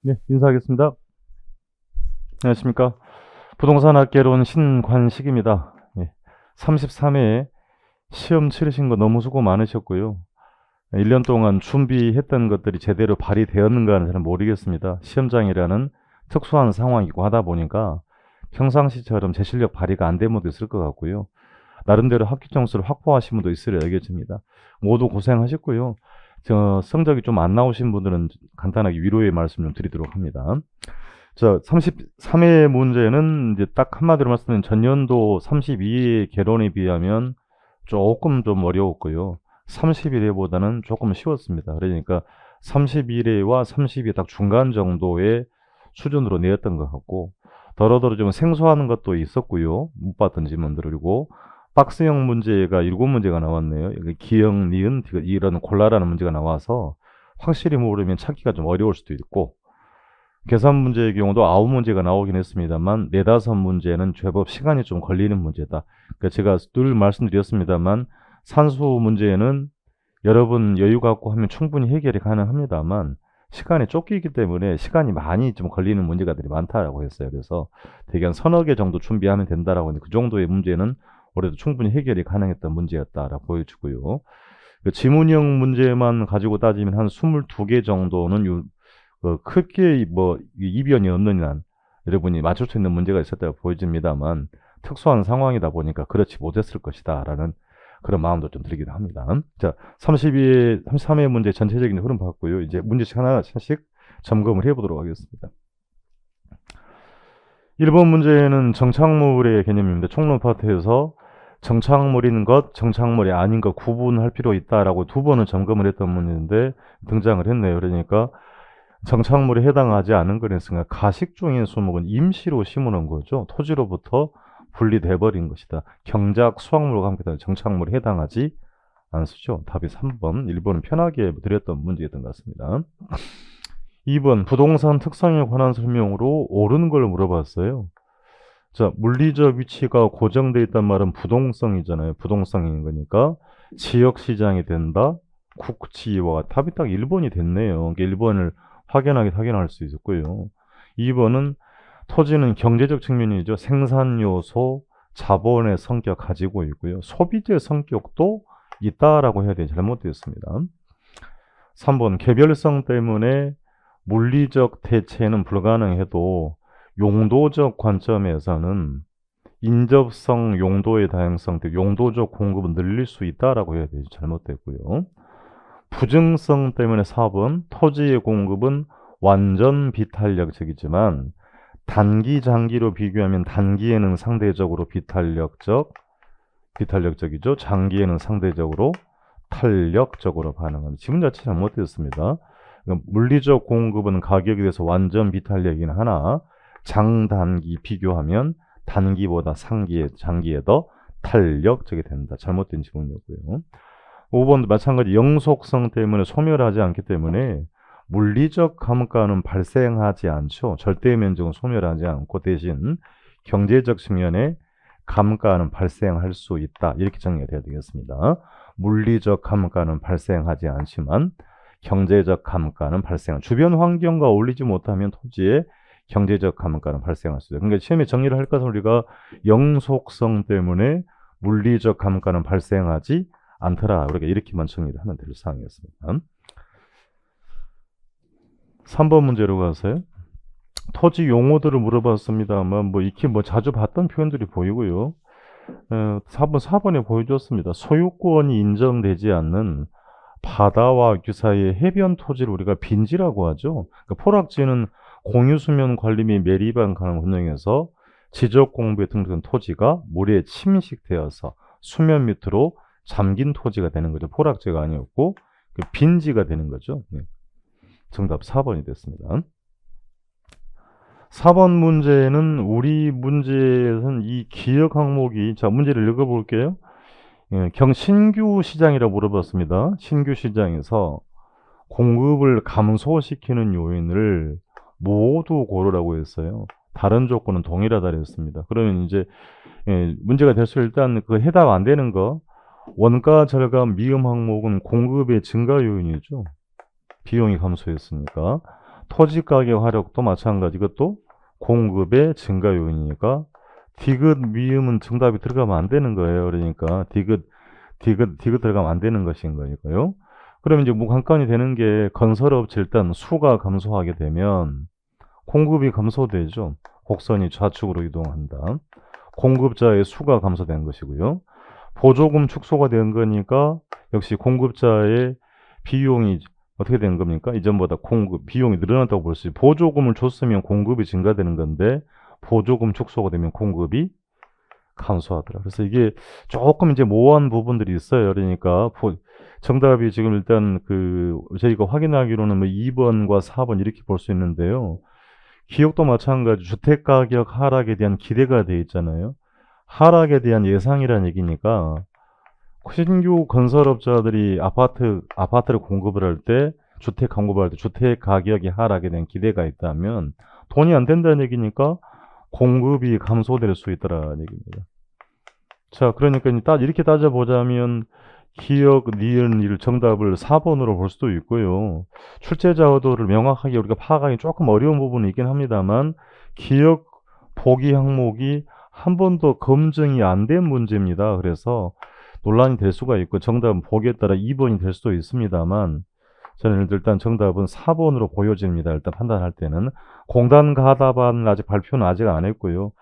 네, 인사하겠습니다. 안녕하십니까. 부동산 학개론 신관식입니다. 예, 33회 시험 치르신 거 너무 수고 많으셨고요. 1년 동안 준비했던 것들이 제대로 발휘되었는가는 잘 모르겠습니다. 시험장이라는 특수한 상황이고 하다 보니까 평상시처럼 제 실력 발휘가 안 된 분도 있을 것 같고요. 나름대로 학교 점수를 확보하신 분도 있으려 여겨집니다. 모두 고생하셨고요. 성적이 좀 안 나오신 분들은 간단하게 위로의 말씀 좀 드리도록 합니다. 자, 33회 문제는 이제 딱 한마디로 말씀드리면 전년도 32회 개론에 비하면 조금 좀 어려웠고요. 31회보다는 조금 쉬웠습니다. 그러니까 31회와 32회 딱 중간 정도의 수준으로 내었던 것 같고, 더러더러 좀 생소한 것도 있었고요. 못 봤던 질문들. 그리고 박스형 문제가 7문제가 나왔네요. 기역, 니은, 이런 곤란한 문제가 나와서 확실히 모르면 찾기가 좀 어려울 수도 있고, 계산 문제의 경우도 9문제가 나오긴 했습니다만 4~5문제는 제법 시간이 좀 걸리는 문제다. 그러니까 제가 늘 말씀드렸습니다만 산수 문제는 여러분 여유 갖고 하면 충분히 해결이 가능합니다만 시간에 쫓기기 때문에 시간이 많이 좀 걸리는 문제가들이 많다라고 했어요. 그래서 대개 한 서너 개 정도 준비하면 된다라고 했는데 그 정도의 문제는 올해도 충분히 해결이 가능했던 문제였다라고 보여지고요. 그 지문형 문제만 가지고 따지면 한 22개 정도는 크게 뭐 이변이 없는 한 여러분이 맞출 수 있는 문제가 있었다고 보여집니다만 특수한 상황이다 보니까 그렇지 못했을 것이다라는 그런 마음도 좀 들기도 합니다. 자, 33회 문제 전체적인 흐름 봤고요. 이제 문제씩 하나씩 점검을 해보도록 하겠습니다. 1번 문제는 정착물의 개념입니다. 총론 파트에서 정착물인 것, 정착물이 아닌 것 구분할 필요 있다라고 2번을 점검을 했던 문제인데 등장을 했네요. 그러니까 정착물에 해당하지 않은 거랬으니까 가식종인 수목은 임시로 심어놓은 거죠. 토지로부터 분리돼 버린 것이다. 경작 수확물과 함께 정착물에 해당하지 않죠. 답이 3번. 1번은 편하게 드렸던 문제였던 것 같습니다. 2번 부동산 특성에 관한 설명으로 옳은 걸 물어봤어요. 자, 물리적 위치가 고정되어 있단 말은 부동성이잖아요. 부동성인 거니까 지역시장이 된다. 국지와 답이 딱 1번이 됐네요. 1번을 확연할 수 있었고요. 2번은 토지는 경제적 측면이죠. 생산 요소, 자본의 성격 가지고 있고요. 소비재 성격도 있다라고 해야 되지 잘못되었습니다. 3번 개별성 때문에 물리적 대체는 불가능해도 용도적 관점에서는 인접성, 용도의 다양성, 용도적 공급은 늘릴 수 있다라고 해야 되지 잘못됐고요. 부증성 때문에 4번 토지의 공급은 완전 비탄력적이지만 단기, 장기로 비교하면 단기에는 상대적으로 비탄력적이죠. 장기에는 상대적으로 탄력적으로 반응합니다. 지문 자체 잘못되었습니다. 그러니까 물리적 공급은 가격에 대해서 완전 비탄력이긴 하나 장단기 비교하면 단기보다 장기에 더 탄력적이 된다. 잘못된 지문이었고요. 5번도 마찬가지 영속성 때문에 소멸하지 않기 때문에 물리적 감가는 발생하지 않죠. 절대 면적은 소멸하지 않고 대신 경제적 측면에 감가는 발생할 수 있다. 이렇게 정리가 돼야 되겠습니다. 물리적 감가는 발생하지 않지만 경제적 감가는 주변 환경과 어울리지 못하면 토지에 경제적 감가는 발생할 수 있어요. 그러니까 시험에 정리를 할 것은 우리가 영속성 때문에 물리적 감가는 발생하지 않더라. 우리가 이렇게만 정리를 하면 될 사항이었습니다. 3번 문제로 가서요. 토지 용어들을 물어봤습니다만 익히 자주 봤던 표현들이 보이고요. 4번에 보여줬습니다. 소유권이 인정되지 않는 바다와 유사의 해변 토지를 우리가 빈지라고 하죠. 그러니까 포락지는 공유수면 관리 및 매립안 관련 운영에서 지적공부에 등록된 토지가 물에 침식되어서 수면 밑으로 잠긴 토지가 되는 거죠. 포락지가 아니었고 빈지가 되는 거죠. 정답 4번이 됐습니다. 4번 문제는 우리 문제에서는 이 기억 항목이 자 문제를 읽어볼게요. 신규 시장이라고 물어봤습니다. 신규 시장에서 공급을 감소시키는 요인을 모두 고르라고 했어요. 다른 조건은 동일하다 그랬습니다. 그러면 이제 문제가 될수 일단 그 해당 안 되는 거 원가 절감 미음 항목은 공급의 증가 요인이죠. 비용이 감소했으니까. 토지 가격 하락도 마찬가지. 이것도 공급의 증가 요인이니까 디귿 미음은 정답이 들어가면 안 되는 거예요. 그러니까 디귿 들어가면 안 되는 것인 거니까요. 그러면 이제 무관건이 되는 게 건설업체 일단 수가 감소하게 되면 공급이 감소되죠. 곡선이 좌측으로 이동한다. 공급자의 수가 감소된 것이고요. 보조금 축소가 된 거니까 역시 공급자의 비용이 어떻게 된 겁니까? 이전보다 비용이 늘어났다고 볼 수 있어요. 보조금을 줬으면 공급이 증가되는 건데 보조금 축소가 되면 공급이 감소하더라. 그래서 이게 조금 이제 모호한 부분들이 있어요. 그러니까 정답이 지금 일단 저희가 확인하기로는 뭐 2번과 4번 이렇게 볼 수 있는데요. 기업도 마찬가지 주택가격 하락에 대한 기대가 돼 있잖아요. 하락에 대한 예상이라는 얘기니까 신규 건설업자들이 아파트를 공급을 할 때 주택 가격이 하락에 대한 기대가 있다면 돈이 안 된다는 얘기니까 공급이 감소될 수 있다라는 얘기입니다. 자, 그러니까 이렇게 따져보자면 기억, 니은, 일 정답을 4번으로 볼 수도 있고요. 출제자 의도를 명확하게 우리가 파악하기 조금 어려운 부분이 있긴 합니다만 기억 보기 항목이 한 번도 검증이 안 된 문제입니다. 그래서 논란이 될 수가 있고 정답은 보기에 따라 2번이 될 수도 있습니다만 저는 일단 정답은 4번으로 보여집니다. 일단 판단할 때는 공단 가답안 아직 발표는 아직 안 했고요.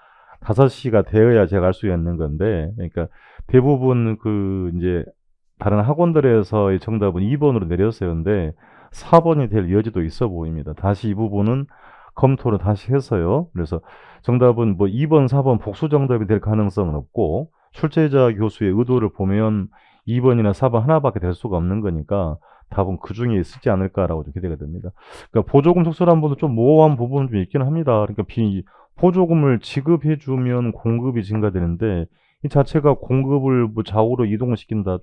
5시가 되어야 제가 알 수 있는 건데, 그러니까 대부분 이제 다른 학원들에서의 정답은 2번으로 내렸어요. 근데 4번이 될 여지도 있어 보입니다. 다시 이 부분은 검토를 다시 해서요. 그래서 정답은 뭐 2번, 4번 복수 정답이 될 가능성은 없고 출제자 교수의 의도를 보면 2번이나 4번 하나밖에 될 수가 없는 거니까 답은 그 중에 있지 않을까라고 좀 기대가 됩니다. 그러니까 보조금 축소란 부분도 좀 모호한 부분은 좀 있긴 합니다. 그러니까 보조금을 지급해주면 공급이 증가되는데 이 자체가 공급을 뭐 좌우로 이동시킨다.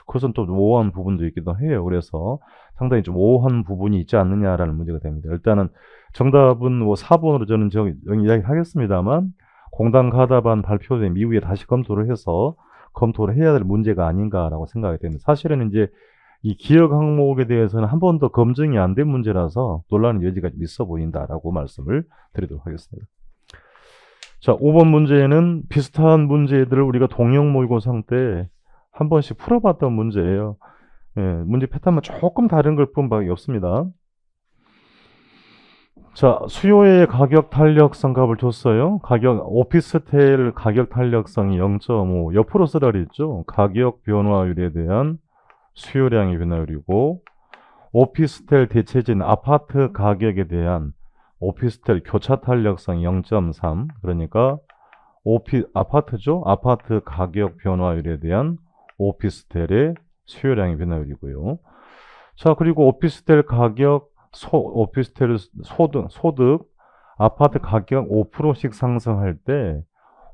그것은 또 모호한 부분도 있기도 해요. 그래서 상당히 좀 모호한 부분이 있지 않느냐라는 문제가 됩니다. 일단은 정답은 뭐 4번으로 저는 이야기하겠습니다만 공단 가답안 발표된 이후에 다시 검토를 해야 될 문제가 아닌가라고 생각이 됩니다. 사실은 이제 이 기억 항목에 대해서는 한 번도 검증이 안 된 문제라서 논란의 여지가 좀 있어 보인다라고 말씀을 드리도록 하겠습니다. 자, 5번 문제는 비슷한 문제들을 우리가 동형 모의고사 때 한 번씩 풀어봤던 문제예요. 예, 문제 패턴만 조금 다른 걸 뿐밖에 없습니다. 자, 수요의 가격 탄력성 값을 줬어요. 오피스텔 가격 탄력성이 0.5, 옆으로 쓰라 그랬죠. 가격 변화율에 대한 수요량의 변화율이고, 오피스텔 대체진 아파트 가격에 대한 오피스텔 교차 탄력성이 0.3, 그러니까 아파트죠. 아파트 가격 변화율에 대한 오피스텔의 수요량의 변화율이고요. 자, 그리고 오피스텔 소득, 아파트 가격 5%씩 상승할 때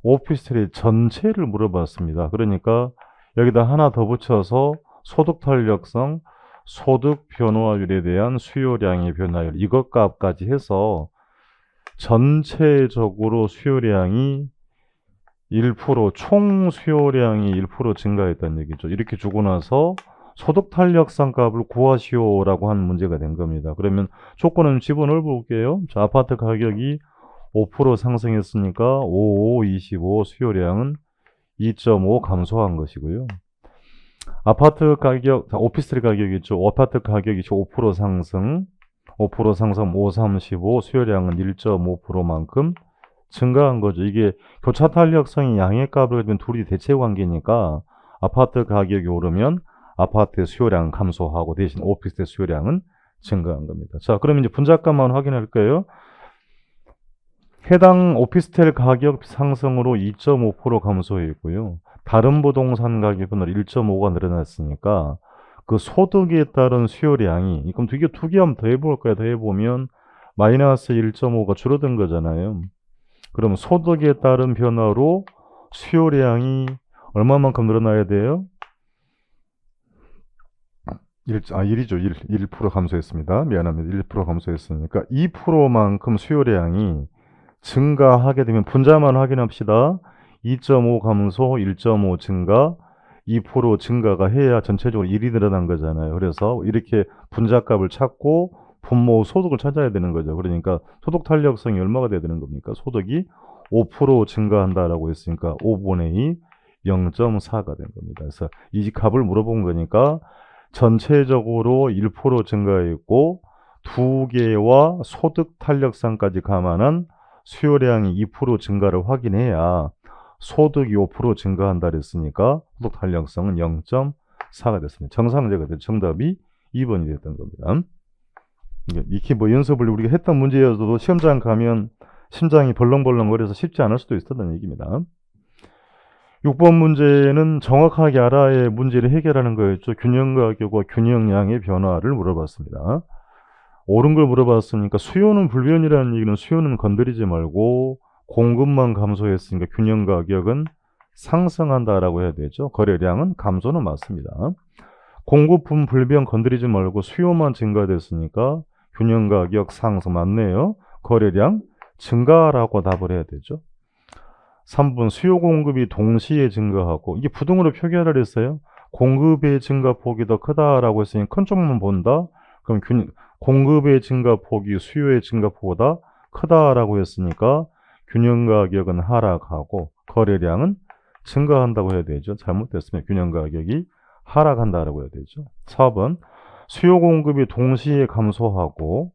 오피스텔의 전체를 물어봤습니다. 그러니까 여기다 하나 더 붙여서 소득 탄력성, 소득 변화율에 대한 수요량의 변화율, 이것 값까지 해서 전체적으로 수요량이 1%, 총 수요량이 1% 증가했다는 얘기죠. 이렇게 주고 나서 소득 탄력성 값을 구하시오라고 하는 문제가 된 겁니다. 그러면 조건은 집어넣어 볼게요. 자, 아파트 가격이 5% 상승했으니까 25 수요량은 2.5 감소한 것이고요. 아파트 가격, 오피스텔 가격이죠. 아파트 가격이 5% 상승, 535 수요량은 1.5%만큼 증가한 거죠. 이게 교차 탄력성이 양의 값을 가지면 둘이 대체 관계니까 아파트 가격이 오르면 아파트의 수요량은 감소하고 대신 오피스텔 수요량은 증가한 겁니다. 자, 그러면 이제 분자값만 확인할 거예요. 해당 오피스텔 가격 상승으로 2.5% 감소했고요. 다른 부동산 가격은 1.5가 늘어났으니까 그 소득에 따른 수요량이, 그럼 두 개 한번 더 해볼까요? 더 해보면 마이너스 1.5가 줄어든 거잖아요. 그럼 소득에 따른 변화로 수요량이 얼마만큼 늘어나야 돼요? 1이죠. 1% 감소했습니다. 미안합니다. 1% 감소했으니까 2%만큼 수요량이 증가하게 되면 분자만 확인합시다. 2.5 감소, 1.5 증가, 2% 증가가 해야 전체적으로 1이 늘어난 거잖아요. 그래서 이렇게 분자값을 찾고 분모 소득을 찾아야 되는 거죠. 그러니까 소득 탄력성이 얼마가 돼야 되는 겁니까? 소득이 5% 증가한다라고 했으니까 5분의 2, 0.4가 된 겁니다. 그래서 이 값을 물어본 거니까 전체적으로 1% 증가했고 두 개와 소득 탄력성까지 감안한 수요량이 2% 증가를 확인해야 소득이 5% 증가한다 그랬으니까 소득 탄력성은 0.4가 됐습니다. 정상적이 됐죠. 정답이 2번이 됐던 겁니다. 이렇게 뭐 연습을 우리가 했던 문제여도 시험장 가면 심장이 벌렁벌렁거려서 쉽지 않을 수도 있었던 얘기입니다. 6번 문제는 정확하게 알아야 문제를 해결하는 거였죠. 균형가격과 균형량의 변화를 물어봤습니다. 옳은 걸 물어봤으니까 수요는 불변이라는 얘기는 수요는 건드리지 말고 공급만 감소했으니까 균형가격은 상승한다라고 해야 되죠. 거래량은 감소는 맞습니다. 공급분 불변 건드리지 말고 수요만 증가됐으니까 균형가격 상승 맞네요. 거래량 증가라고 답을 해야 되죠. 3번 수요 공급이 동시에 증가하고 이게 부등으로 표기하라 그랬어요. 공급의 증가폭이 더 크다라고 했으니 큰 쪽만 본다. 그럼 공급의 증가폭이 수요의 증가폭보다 크다라고 했으니까 균형가격은 하락하고 거래량은 증가한다고 해야 되죠. 잘못됐으면 균형가격이 하락한다라고 해야 되죠. 4번 수요 공급이 동시에 감소하고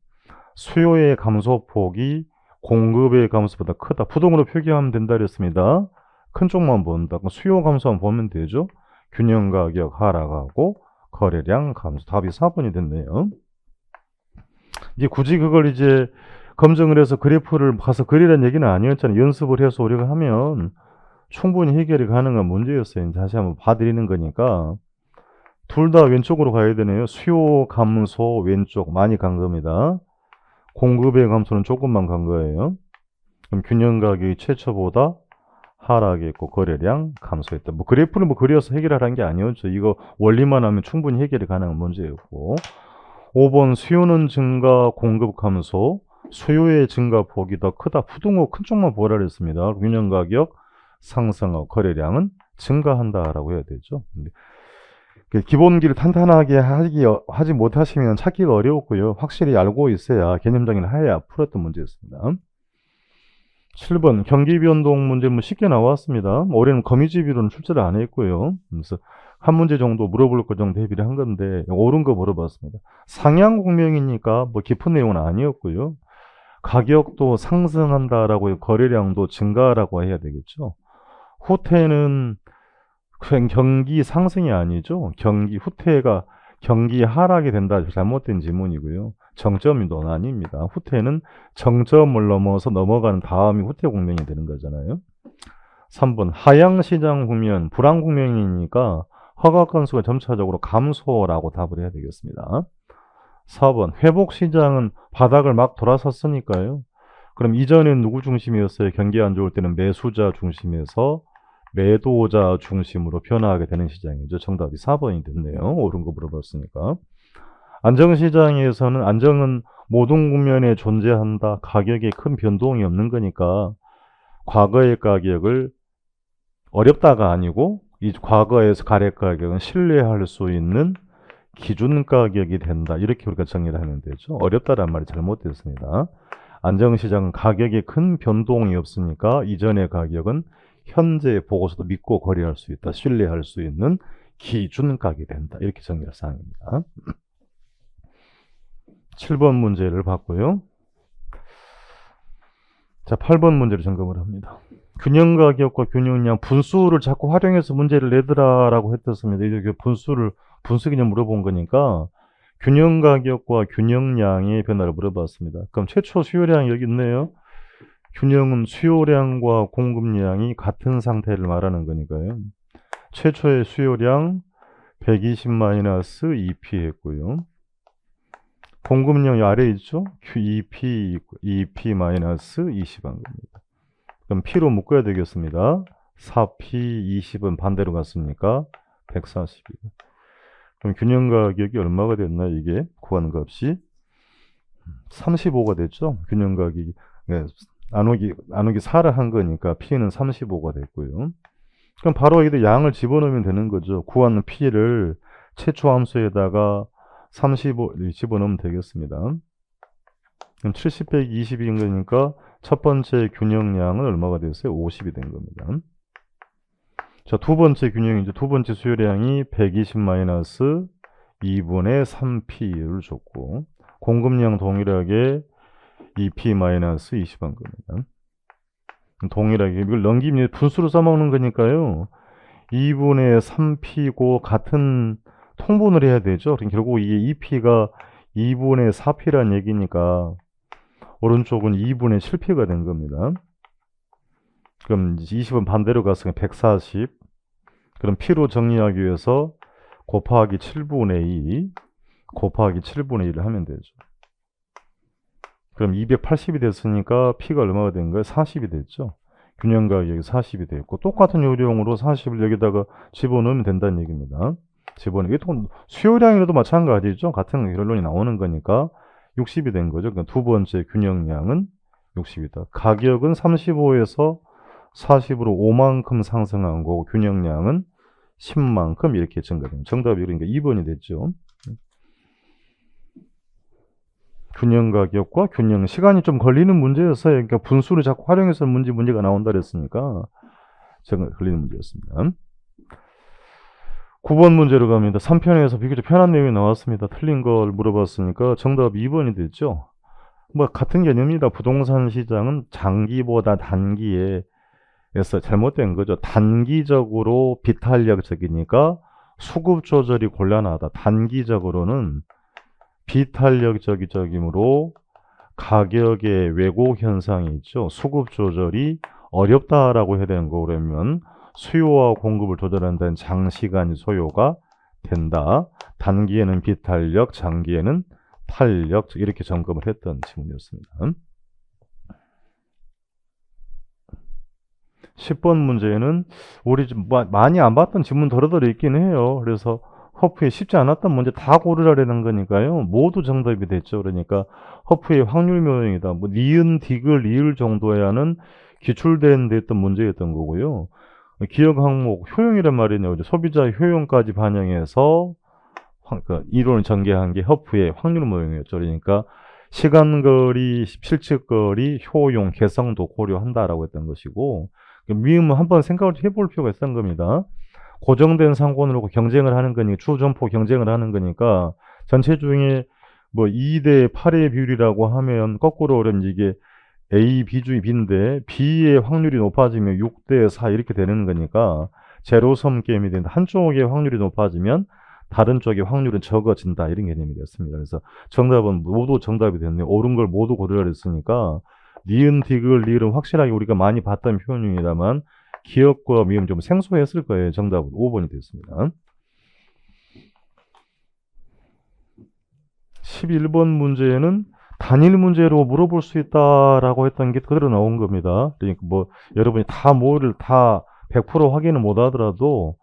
수요의 감소폭이 공급의 감소보다 크다. 부동으로 표기하면 된다 그랬습니다. 큰 쪽만 본다. 수요 감소만 보면 되죠. 균형가격 하락하고 거래량 감소. 답이 4번이 됐네요. 이제 굳이 그걸 이제 검증을 해서 그래프를 봐서 그리라는 얘기는 아니었잖아요. 연습을 해서 우리가 하면 충분히 해결이 가능한 문제였어요. 다시 한번 봐드리는 거니까. 둘 다 왼쪽으로 가야 되네요. 수요 감소 왼쪽 많이 간 겁니다. 공급의 감소는 조금만 간 거예요. 그럼 균형 가격이 최초보다 하락했고 거래량 감소했다. 뭐 그래프를 뭐 그려서 해결하라는 게 아니었죠. 이거 원리만 하면 충분히 해결이 가능한 문제였고. 5번 수요는 증가 공급 감소 수요의 증가폭이 더 크다. 부등호 큰 쪽만 보라 그랬습니다. 균형 가격 상승하고 거래량은 증가한다라고 해야 되죠. 기본기를 탄탄하게 하지 못하시면 찾기가 어려웠고요. 확실히 알고 있어야 개념 정의를 해야 풀었던 문제였습니다. 7번 경기 변동 문제 쉽게 나왔습니다. 올해는 거미집이로는 출제를 안 했고요. 그래서 한 문제 정도 물어볼 것 정도 대비를 한 건데 옳은 거 물어봤습니다. 상향 공명이니까 뭐 깊은 내용은 아니었고요. 가격도 상승한다라고 거래량도 증가라고 해야 되겠죠. 후퇴는 경기 상승이 아니죠. 경기 후퇴가 경기 하락이 된다. 잘못된 지문이고요. 정점도 아닙니다. 후퇴는 정점을 넘어서 넘어가는 다음이 후퇴 국면이 되는 거잖아요. 3번 하향시장 국면, 불황 국면이니까 허가 건수가 점차적으로 감소라고 답을 해야 되겠습니다. 4번 회복시장은 바닥을 막 돌아섰으니까요. 그럼 이전엔 누구 중심이었어요? 경기 안 좋을 때는 매수자 중심에서 매도자 중심으로 변화하게 되는 시장이죠. 정답이 4번이 됐네요. 옳은 거 물어봤으니까. 안정시장에서는 안정은 모든 국면에 존재한다. 가격에 큰 변동이 없는 거니까 과거의 가격을 어렵다가 아니고 이 과거에서 가래 가격은 신뢰할 수 있는 기준 가격이 된다. 이렇게 우리가 정리를 하면 되죠. 어렵다란 말이 잘못됐습니다. 안정시장은 가격에 큰 변동이 없으니까 이전의 가격은 현재 보고서도 믿고 거래할 수 있다. 신뢰할 수 있는 기준 가격이 된다. 이렇게 정리할 사항입니다. 7번 문제를 봤고요. 자, 8번 문제를 점검을 합니다. 균형 가격과 균형량 분수를 자꾸 활용해서 문제를 내더라라고 했었습니다. 이제 분수 개념 물어본 거니까 균형 가격과 균형량의 변화를 물어봤습니다. 그럼 최초 수요량이 여기 있네요. 균형은 수요량과 공급량이 같은 상태를 말하는 거니까요. 최초의 수요량 120-2p 했고요. 공급량이 아래에 있죠? EP 20한 겁니다. 그럼 P로 묶어야 되겠습니다. 4P 20은 반대로 갔으니까 140이고. 그럼 균형 가격이 얼마가 됐나 이게 구하는 값이 35가 됐죠? 균형 가격이 네, 나누기 4를 한 거니까 P는 35가 됐고요. 그럼 바로 여기다 양을 집어넣으면 되는 거죠. 구하는 P를 최초 함수에다가 35 집어넣으면 되겠습니다. 그럼 70 빼기 20인 거니까 첫 번째 균형량은 얼마가 됐어요? 50이 된 겁니다. 자, 두 번째 균형이죠. 두 번째 수요량이 120 마이너스 2분의 3p를 줬고, 공급량 동일하게 2p 마이너스 20한 겁니다. 동일하게 이걸 넘기면 분수로 써먹는 거니까요. 2분의 3p고 같은 통분을 해야 되죠. 그럼 결국 이게 2p가 2분의 4p란 얘기니까 오른쪽은 2분의 7p가 된 겁니다. 그럼 20은 반대로 가서 140. 그럼 p로 정리하기 위해서 곱하기 7분의 2 곱하기 7분의 1을 하면 되죠. 그럼 280이 됐으니까 p가 얼마가 된 거예요? 40이 됐죠. 균형가격이 여기 40이 됐고, 똑같은 요령으로 40을 여기다가 집어넣으면 된다는 얘기입니다. 집어넣으면 이게 또 수요량이라도 마찬가지죠. 같은 결론이 나오는 거니까 60이 된 거죠. 그러니까 두 번째 균형량은 60이다. 가격은 35에서 40으로 5만큼 상승한 거고, 균형량은 10만큼 이렇게 증가됩니다. 정답이 그러니까 2번이 됐죠. 균형 가격과 균형 시간이 좀 걸리는 문제였어요. 그러니까 분수를 자꾸 활용해서 문제가 나온다 그랬으니까 제가 걸리는 문제였습니다. 9번 문제로 갑니다. 3편에서 비교적 편한 내용이 나왔습니다. 틀린 걸 물어봤으니까 정답 2번이 됐죠. 뭐 같은 개념입니다. 부동산 시장은 장기보다 단기에서 잘못된 거죠. 단기적으로 비탄력적이니까 수급 조절이 곤란하다. 단기적으로는 비탄력적이므로 가격의 왜곡 현상이 있죠. 수급 조절이 어렵다라고 해야 되는 거 그러면 수요와 공급을 조절한다는 장시간 소요가 된다. 단기에는 비탄력, 장기에는 탄력 이렇게 점검을 했던 지문이었습니다. 10번 문제는 우리 좀 많이 안 봤던 지문 더러더러 있긴 해요. 그래서 허프에 쉽지 않았던 문제 다 고르라는 거니까요. 모두 정답이 됐죠. 그러니까 허프의 확률 모형이다. 뭐 니은, 디귿, 리을 정도야는 기출된 데 했던 문제였던 거고요. 기억 항목 효용이란 말이네요. 소비자 효용까지 반영해서 그러니까 이론을 전개한 게 허프의 확률 모형이었죠. 그러니까 시간거리, 실측거리, 효용, 개성도 고려한다라고 했던 것이고, 미음은 한번 생각을 해볼 필요가 있었던 겁니다. 고정된 상권으로 경쟁을 하는 거니까, 주점포 경쟁을 하는 거니까, 전체 중에 뭐 2대 8의 비율이라고 하면, 거꾸로 그러면 이게 A, B 중에 B인데, B의 확률이 높아지면 6대 4 이렇게 되는 거니까, 제로섬 게임이 되는데, 한쪽의 확률이 높아지면, 다른 쪽의 확률은 적어진다. 이런 개념이 됐습니다. 그래서 정답은 모두 정답이 됐네요. 옳은 걸 모두 고르라 했으니까, 니은, 디귿, 리을은 확실하게 우리가 많이 봤던 표현입니다만, 기억과 미음 좀 생소했을 거예요. 정답은 5번이 됐습니다. 11번 문제는 단일 문제로 물어볼 수 있다라고 했던 게 그대로 나온 겁니다. 그러니까 뭐 여러분이 다 뭐를 다 100% 확인을 못 하더라도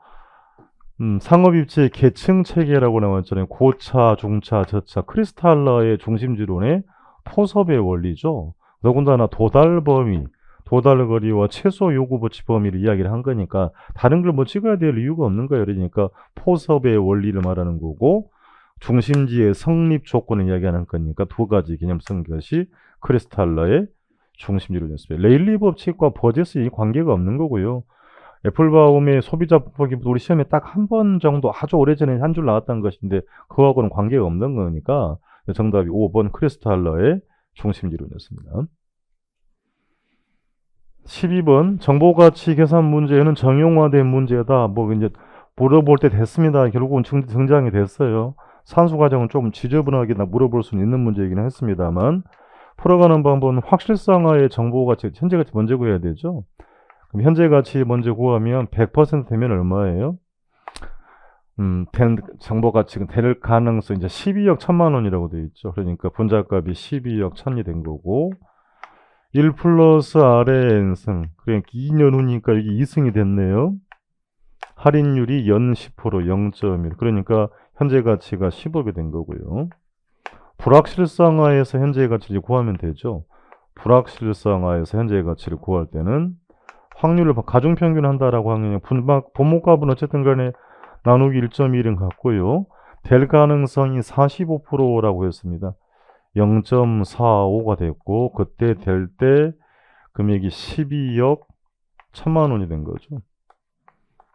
상업입지의 계층 체계라고 나왔잖아요. 고차, 중차, 저차, 크리스탈러의 중심지론의 포섭의 원리죠. 더군다나 도달 범위, 도달 거리와 최소 요구 보치 범위를 이야기를 한 거니까 다른 걸 뭐 찍어야 될 이유가 없는 거예요. 그러니까 포섭의 원리를 말하는 거고 중심지의 성립 조건을 이야기하는 거니까 두 가지 개념 쓴 것이 크리스탈러의 중심지론이었습니다. 레일리 법칙과 버제스 이 관계가 없는 거고요. 애플바움의 소비자 법칙도 우리 시험에 딱 한 번 정도 아주 오래전에 한 줄 나왔던 것인데 그거하고는 관계가 없는 거니까 정답이 5번 크리스탈러의 중심지론이었습니다. 12번 정보가치 계산 문제는 정형화된 문제다. 뭐 이제 물어볼 때 됐습니다. 결국은 등장이 됐어요. 산수 과정은 조금 지저분하게 물어볼 수 있는 문제이긴 했습니다만 풀어가는 방법은 확실성화의 정보가치 현재 가치 먼저 구해야 되죠. 그럼 현재 가치 먼저 구하면 100% 되면 얼마예요? 정보 가치가 될 가능성 이제 12억 1천만 원이라고 되어 있죠. 그러니까 분자값이 12억 1천이 된 거고 1 플러스 R의 N승 그러니까 2년 후니까 이게 2승이 됐네요. 할인율이 연 10% 0.1 그러니까 현재 가치가 10억이 된 거고요. 불확실성화에서 현재 가치를 구하면 되죠. 불확실성화에서 현재 가치를 구할 때는 확률을 가중평균 한다라고 하면 분모값은 어쨌든 간에 나누기 1.1은 같고요. 될 가능성이 45%라고 했습니다. 0.45가 됐고, 그때 될 때 금액이 12억 1천만 원이 된 거죠.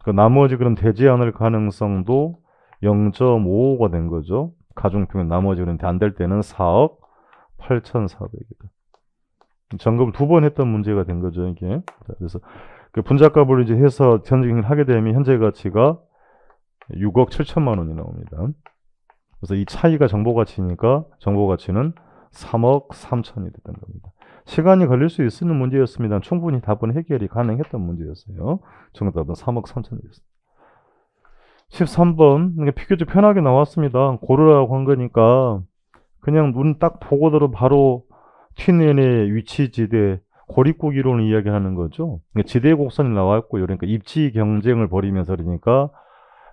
그 나머지 그럼 되지 않을 가능성도 0.55가 된 거죠. 가중평균 나머지 그럼 안 될 때는 4억 8,400이다. 점검을 두 번 했던 문제가 된 거죠, 이게. 자, 그래서 그 분자값을 이제 해서 전쟁을 하게 되면 현재 가치가 6억 7천만 원이 나옵니다. 그래서 이 차이가 정보 가치니까 정보 가치는 3억 3천이 됐던 겁니다. 시간이 걸릴 수 있는 문제였습니다. 충분히 답은 해결이 가능했던 문제였어요. 정답은 3억 3천이었습니다. 13번 비교적 편하게 나왔습니다. 고르라고 한 거니까 그냥 눈 딱 보고도 바로 튀넨의 위치지대 고립국 이론을 이야기하는 거죠. 지대 곡선이 나왔고요. 그러니까 입지 경쟁을 벌이면서 그러니까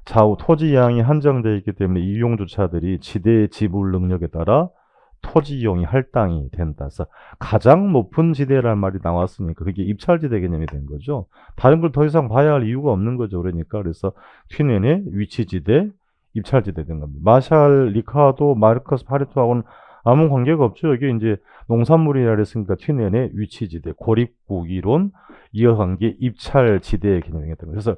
좌우 토지 양이 한정되어 있기 때문에 이용주차들이 지대의 지불 능력에 따라 토지 이용이 할당이 된다. 그래서 가장 높은 지대란 말이 나왔으니까 그게 입찰지대 개념이 된 거죠. 다른 걸 더 이상 봐야 할 이유가 없는 거죠. 그러니까 그래서 튀넨의 위치지대, 입찰지대 된 겁니다. 마샬, 리카도, 마르커스 파레토하고는 아무 관계가 없죠. 이게 이제 농산물이라 그랬으니까 튀넨의 위치지대, 고립국 이론, 이어간 게 입찰지대의 개념이었던 거예요. 그래서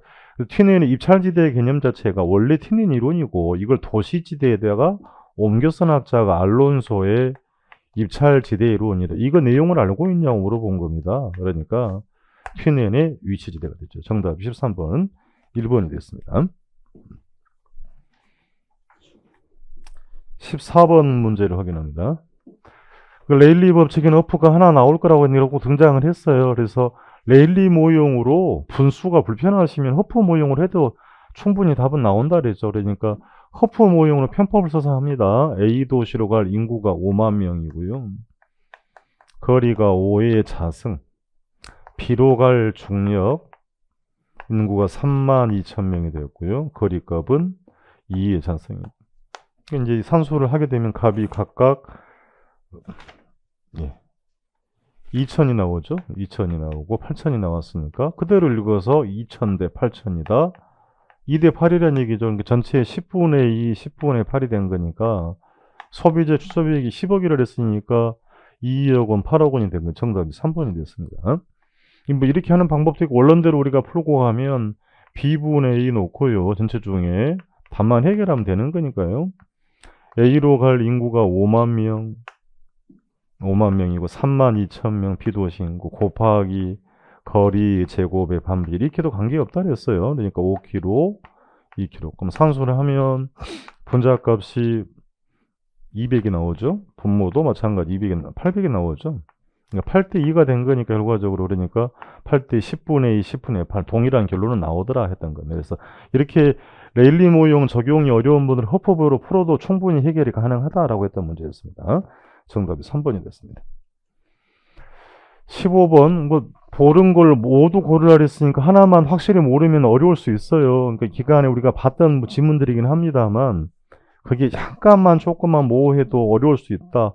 튀넨의 입찰지대의 개념 자체가 원래 튀넨 이론이고 이걸 도시지대에다가 옮겨 쓴 학자가 알론소의 입찰지대 이론이다. 이거 내용을 알고 있냐고 물어본 겁니다. 그러니까 튀넨의 위치지대가 됐죠. 정답 13번은 1번이 됐습니다. 14번 문제를 확인합니다. 레일리 법칙인 어프가 하나 나올 거라고 이러고 등장을 했어요. 그래서 레일리 모형으로 분수가 불편하시면 허프 모형으로 해도 충분히 답은 나온다 그랬죠. 그러니까 허프 모형으로 편법을 써서 합니다. A 도시로 갈 인구가 5만 명이고요. 거리가 5의 자승. B로 갈 중력 인구가 3만 2천 명이 되었고요. 거리값은 2의 자승입니다. 이제 산수를 하게 되면 값이 각각 2천이 나오죠. 2천이 나오고 8천이 나왔으니까 그대로 읽어서 2천 대 8천이다. 2대 8이라는 얘기죠. 그러니까 전체 10분의 2, 10분의 8이 된 거니까 소비재 추소비액이 10억이라 했으니까 2억 원, 8억 원이 된 건 정답이 3번이 됐습니다. 뭐 이렇게 하는 방법도 있고 원론대로 우리가 풀고 가면 B분의 A 놓고요. 전체 중에 답만 해결하면 되는 거니까요. A로 갈 인구가 5만 명이고 3만 2천 명 B도시 인구 곱하기 거리 제곱의 반비 이렇게도 관계없다 그랬어요. 그러니까 5km, 2km. 그럼 산수를 하면 분자값이 200이 나오죠. 분모도 마찬가지 800이 나오죠. 그러니까 8대 2가 된 거니까 결과적으로 그러니까 8대 10분의 2, 10분의 8 동일한 결론은 나오더라 했던 겁니다. 그래서 이렇게 레일리 모형 적용이 어려운 분들은 허프법으로 풀어도 충분히 해결이 가능하다라고 했던 문제였습니다. 정답이 3번이 됐습니다. 15번 뭐 고른 걸 모두 고르라 했으니까 하나만 확실히 모르면 어려울 수 있어요. 그러니까 기간에 우리가 봤던 뭐 지문들이긴 합니다만 그게 약간만 조금만 모호해도 어려울 수 있다.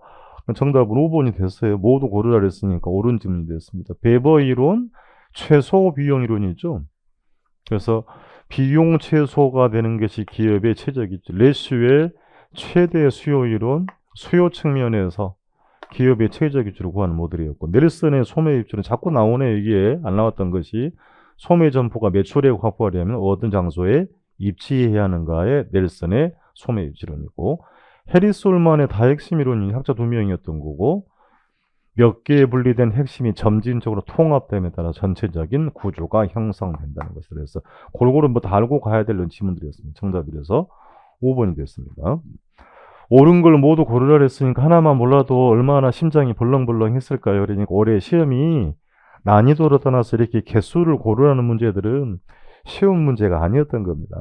정답은 5번이 됐어요. 모두 고르라 했으니까 옳은 질문이 됐습니다. 베버 이론, 최소 비용 이론이죠. 그래서 비용 최소가 되는 것이 기업의 최적이죠. 레슈의 최대 수요 이론, 수요 측면에서 기업의 최적 입지를 구하는 모델이었고 넬슨의 소매 입지는 자꾸 나오네. 이게 안 나왔던 것이 소매 점포가 매출액 확보하려면 어떤 장소에 입지해야 하는가의 넬슨의 소매 입지론이고 해리스 올만의 다핵심 이론이 학자 2명이었던 거고 몇 개의 분리된 핵심이 점진적으로 통합됨에 따라 전체적인 구조가 형성된다는 것을 그래서 골고루 뭐 다 알고 가야 될 지문들이었습니다. 정답이라서 5번이 됐습니다. 옳은 걸 모두 고르라 했으니까 하나만 몰라도 얼마나 심장이 벌렁벌렁 했을까요? 그러니까 올해 시험이 난이도로 떠나서 이렇게 개수를 고르라는 문제들은 쉬운 문제가 아니었던 겁니다.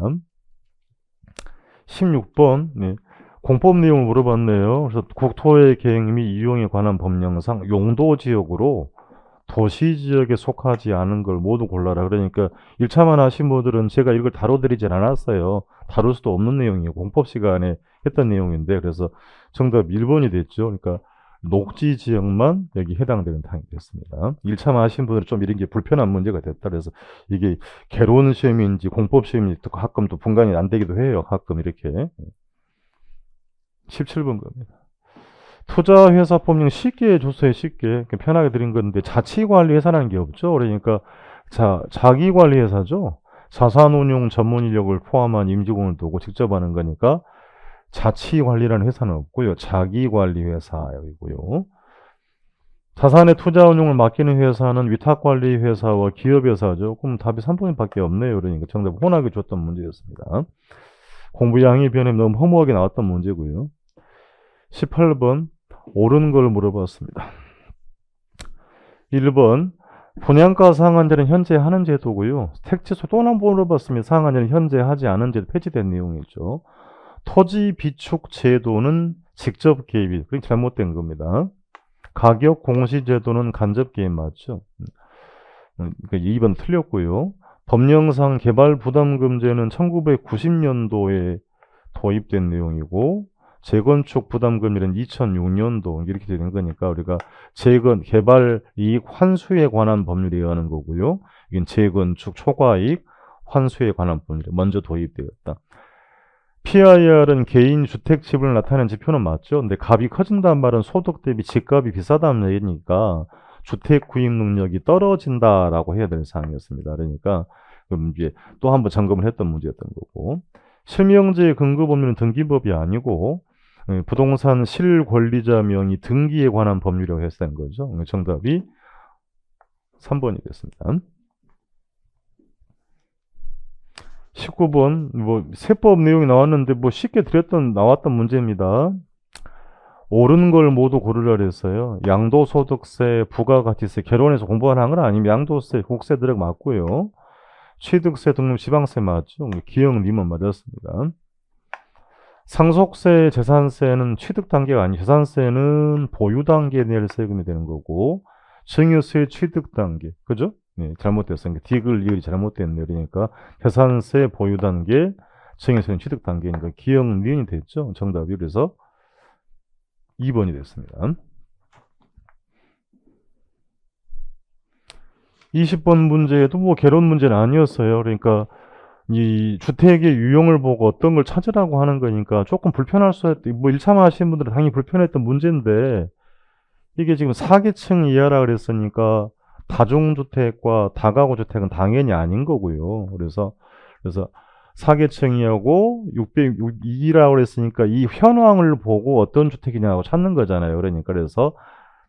16번 공법 내용을 물어봤네요. 그래서 국토의 계획 및 이용에 관한 법령상 용도 지역으로 도시 지역에 속하지 않은 걸 모두 골라라. 그러니까 1차만 하신 분들은 제가 이걸 다뤄드리진 않았어요. 다룰 수도 없는 내용이에요. 공법 시간에 했던 내용인데 그래서 정답 1번이 됐죠. 그러니까 녹지 지역만 여기 해당되는 당이 됐습니다. 1차만 하신 분들은 좀 이런 게 불편한 문제가 됐다. 그래서 이게 개론 시험인지 공법 시험인지 가끔 또 분간이 안 되기도 해요. 가끔 이렇게. 17번 겁니다. 투자회사법령 쉽게 줬어요. 쉽게. 편하게 드린 건데 자치관리회사라는 게 없죠. 그러니까 자기관리회사죠. 자산운용 전문 인력을 포함한 임직원을 두고 직접 하는 거니까 자치관리라는 회사는 없고요. 자기관리회사이고요. 자산의 투자 운용을 맡기는 회사는 위탁관리 회사와 기업회사죠. 그럼 답이 3번밖에 없네요. 그러니까 정답 혼합이 줬던 문제였습니다. 공부량이 변해 너무 허무하게 나왔던 문제고요. 18번 옳은 걸 물어봤습니다. 1번 분양가 상한제는 현재 하는 제도고요. 택지소 또 하나 물어봤습니다. 상한제는 현재 하지 않은 제도 폐지된 내용이죠. 토지 비축 제도는 직접 개입이 잘못된 겁니다. 가격 공시 제도는 간접 개입 맞죠? 그러니까 2번 틀렸고요. 법령상 개발 부담금제는 1990년도에 도입된 내용이고 재건축 부담금리는 2006년도 이렇게 되는 거니까 우리가 개발 이익 환수에 관한 법률에 의하는 거고요. 이건 재건축 초과이익 환수에 관한 법률이 먼저 도입되었다. PIR은 개인 주택 지분을 나타내는 지표는 맞죠. 근데 값이 커진다는 말은 소득 대비 집값이 비싸다는 얘기니까 주택 구입 능력이 떨어진다라고 해야 될 사항이었습니다. 그러니까 그럼 이제 또 한번 점검을 했던 문제였던 거고. 실명제 근거 법률은 등기법이 아니고 부동산 실권리자 명의 등기에 관한 법률이라고 했다는 거죠. 정답이 3번이 됐습니다. 19번 세법 내용이 나왔는데 쉽게 나왔던 문제입니다. 옳은 걸 모두 고르라 그랬어요. 양도소득세, 부가가치세, 개론에서 공부하는 건 아니면 양도세, 국세 들어가 맞고요. 취득세, 등록, 지방세 맞죠? 기억님은 맞았습니다. 상속세, 재산세는 취득 단계가 아니고 재산세는 보유 단계에 낼 세금이 되는 거고 증여세 취득 단계, 그죠? 네, 잘못됐어요. 디귿 리을이 잘못됐네요. 그러니까 재산세 보유 단계, 증여세는 취득 단계니까 기억 니은이 됐죠. 정답이 그래서 2번이 됐습니다. 20번 문제도 개론 문제는 아니었어요. 그러니까 이 주택의 유형을 보고 어떤 걸 찾으라고 하는 거니까 조금 불편할 수 있다. 1차만 하시는 분들은 당연히 불편했던 문제인데 이게 지금 4계층 이하라 그랬으니까 다중주택과 다가구주택은 당연히 아닌 거고요. 그래서 4계층이하고 602라고 그랬으니까 이 현황을 보고 어떤 주택이냐고 찾는 거잖아요. 그러니까 그래서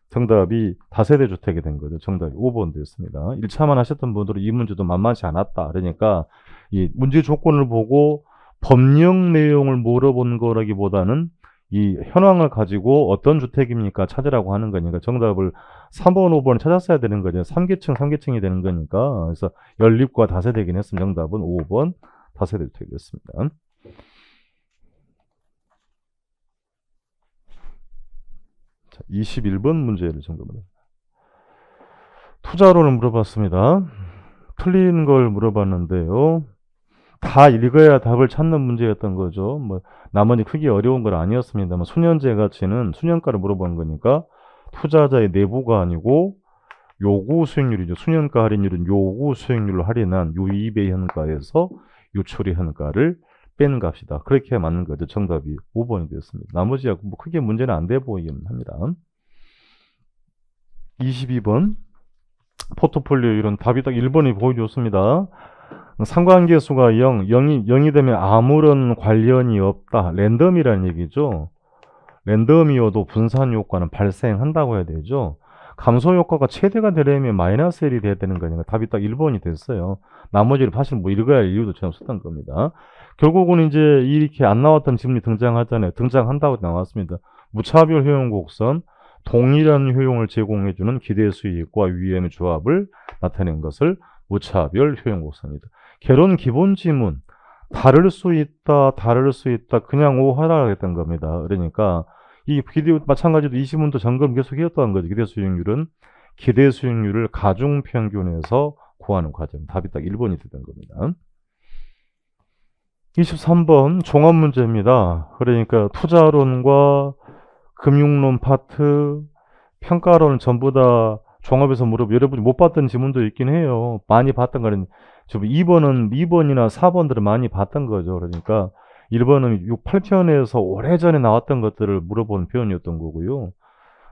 정답이 다세대 주택이 된 거죠. 정답이 5번 됐습니다. 1차만 하셨던 분들은 이 문제도 만만치 않았다. 그러니까 이 문제 조건을 보고 법령 내용을 물어본 거라기보다는 이 현황을 가지고 어떤 주택입니까 찾으라고 하는 거니까 정답을 3번, 5번 찾았어야 되는 거죠. 3계층이 되는 거니까. 그래서 연립과 다세대긴 했으면 정답은 5번 다세대 주택이 됐습니다. 자, 21번 문제를 점검합니다. 투자론을 물어봤습니다. 틀린 걸 물어봤는데요. 다 읽어야 답을 찾는 문제였던 거죠. 나머지 크게 어려운 건 아니었습니다만 수년제 가치는 수년가를 물어본 거니까 투자자의 내부가 아니고 요구 수익률이죠. 수년가 할인율은 요구 수익률로 할인한 유입의 현가에서 유출의 현가를 뺀 값이다. 그렇게 맞는 거죠. 정답이 5번이 되었습니다. 나머지가 크게 문제는 안 돼 보이긴 합니다. 22번 포트폴리오율은 답이 딱 1번이 보여줬습니다. 상관계수가 0이 되면 아무런 관련이 없다. 랜덤이라는 얘기죠. 랜덤이어도 분산 효과는 발생한다고 해야 되죠. 감소 효과가 최대가 되려면 마이너스 1이 돼야 되는 거니까 답이 딱 1번이 됐어요. 나머지를 사실 읽어야 할 이유도 전혀 없었던 겁니다. 결국은 이제 이렇게 안 나왔던 지문이 등장하잖아요. 등장한다고 나왔습니다. 무차별 효용 곡선, 동일한 효용을 제공해주는 기대 수익과 위험의 조합을 나타낸 것을 무차별 효용 곡선이다. 개론 기본 지문 다를 수 있다 그냥 오하라 했던 겁니다. 그러니까 이 마찬가지로 이 지문도 점검 계속 해왔다는 거죠. 기대 수익률을 가중 평균에서 구하는 과정. 답이 딱 1번이 되던 겁니다. 23번 종합 문제입니다. 그러니까 투자론과 금융론 파트, 평가론은 전부 다 종합해서 여러분이 못 봤던 지문도 있긴 해요. 많이 봤던 거는 2번이나 4번들은 많이 봤던 거죠. 그러니까 1번은 6, 8편에서 오래전에 나왔던 것들을 물어보는 표현이었던 거고요.